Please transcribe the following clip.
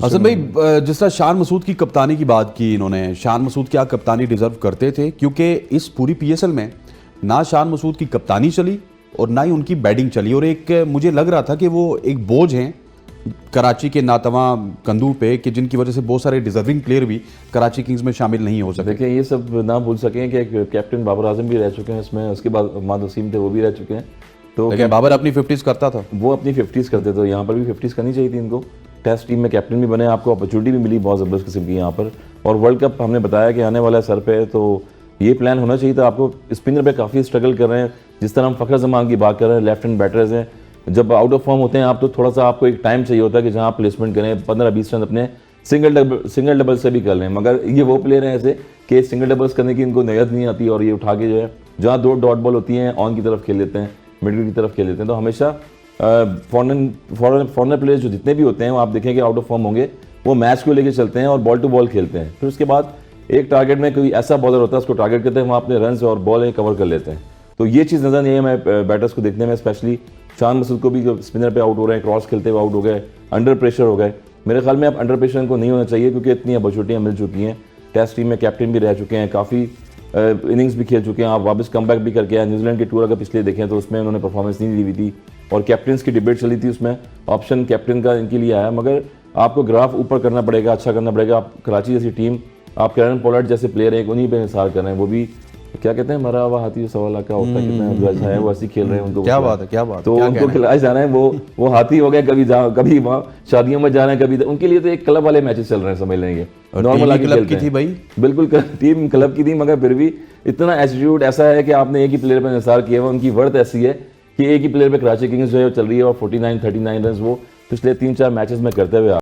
हसन भाई, जिस तरह शान मसूद की कप्तानी की बात की इन्होंने, शान मसूद क्या कप्तानी डिजर्व करते थे? क्योंकि इस पूरी पीएसएल में ना शान मसूद की कप्तानी चली और ना ही उनकी बैटिंग चली, और एक मुझे लग रहा था कि वो एक बोझ हैं कराची के नातवा कंधों पे, कि जिनकी वजह से बहुत सारे डिजर्विंग प्लेयर भी कराची किंग्स में शामिल नहीं हो सके। देखिए, ये सब ना भूल सकें कि कैप्टन बाबर आजम भी रह चुके हैं इसमें, उसके बाद मोहम्मद वसीम थे, वो भी रह चुके हैं। तो लेकिन बाबर अपनी 50s करता था, वो अपनी 50s करते थे, यहाँ पर भी 50s करनी चाहिए थी इनको। टेस्ट टीम में कैप्टन भी बने, आपको अपॉर्चुनिटी भी मिली बहुत ज़बरदस्त किस्म की यहाँ पर, और वर्ल्ड कप हमने बताया कि आने वाला है सर पे, तो ये प्लान होना चाहिए था आपको। स्पिनर पे काफ़ी स्ट्रगल कर रहे हैं, जिस तरह हम फ़खर जमान की बात कर रहे हैं, लेफ्ट हैंड बैटर्स हैं, जब आउट ऑफ फॉर्म होते हैं आप तो थोड़ा सा आपको एक टाइम चाहिए होता है कि जहाँ आप प्लेसमेंट करें, 15-20 रन अपने सिंगल डबल से भी कर लें। मगर ये वो प्लेयर हैं ऐसे कि सिंगल डबल्स करने की इनको नयत नहीं आती, और ये उठा के जो है जहाँ 2 डॉट बॉल होती हैं ऑन की तरफ खेल लेते हैं, मिडिल की तरफ खेल लेते हैं। तो हमेशा फॉरनर प्लेयर्स जो जितने भी होते हैं वो आप देखें कि आउट ऑफ फॉर्म होंगे, वो मैच को लेके चलते हैं और बॉल टू बॉल खेलते हैं। फिर उसके बाद एक टारगेट में कोई ऐसा बॉलर होता है, उसको टारगेट करते हैं, वहाँ अपने रन और बॉल कवर कर लेते हैं। तो ये चीज़ नज़र नहीं है हमें बैटर्स को देखने में, स्पेशली शान मसूद को भी स्पिनर पे आउट हो रहे हैं, क्रॉस खेलते हुए आउट हो गए, अंडर प्रेशर हो गए। मेरे ख्याल में अब अंडर प्रेशर इनको नहीं होना चाहिए, क्योंकि इतनी अपॉर्चुनिटियाँ मिल चुकी हैं। टेस्ट टीम में कैप्टन भी रह चुके हैं, काफ़ी इनिंग्स भी खेल चुके हैं, आप वापस कम बैक भी करके आए। न्यूजीलैंड के टूर अगर पिछले देखें तो उसमें उन्होंने परफॉर्मेंस नहीं दी हुई थी, और कैप्टन्स की डिबेट चली थी, उसमें ऑप्शन कैप्टन का इनके लिए आया। मगर आपको ग्राफ ऊपर करना पड़ेगा, अच्छा करना पड़ेगा। आप कराची जैसी टीम, आप कैरन पोलार्ड जैसे प्लेयर हैं, उन्हीं पे निसार कर रहे हैं। वो भी क्या कहते हैं, मरा हुआ हाथी 1.25 लाख का होता है, कितना अच्छा है, वो ऐसे खेल रहे हैं उनको। क्या बात है, क्या बात, तो उनको खिलाया जाना है, वो हाथी हो गए, कभी वहाँ शादियों में जा रहे हैं, कभी उनके लिए तो एक क्लब वाले मैचेस चल रहे हैं, समझ लेंगे। नॉर्मल क्लब की थी भाई, बिल्कुल टीम क्लब की थी, मगर फिर भी इतना एटीट्यूड ऐसा है कि आपने एक ही प्लेयर पर निसार किया हुआ। उनकी वर्थ ऐसी है कि एक ही प्लेयर पे कराची किंग्स जो है चल रही है, और 49-39 रन वो पिछले 3-4 मैचेस में करते हुए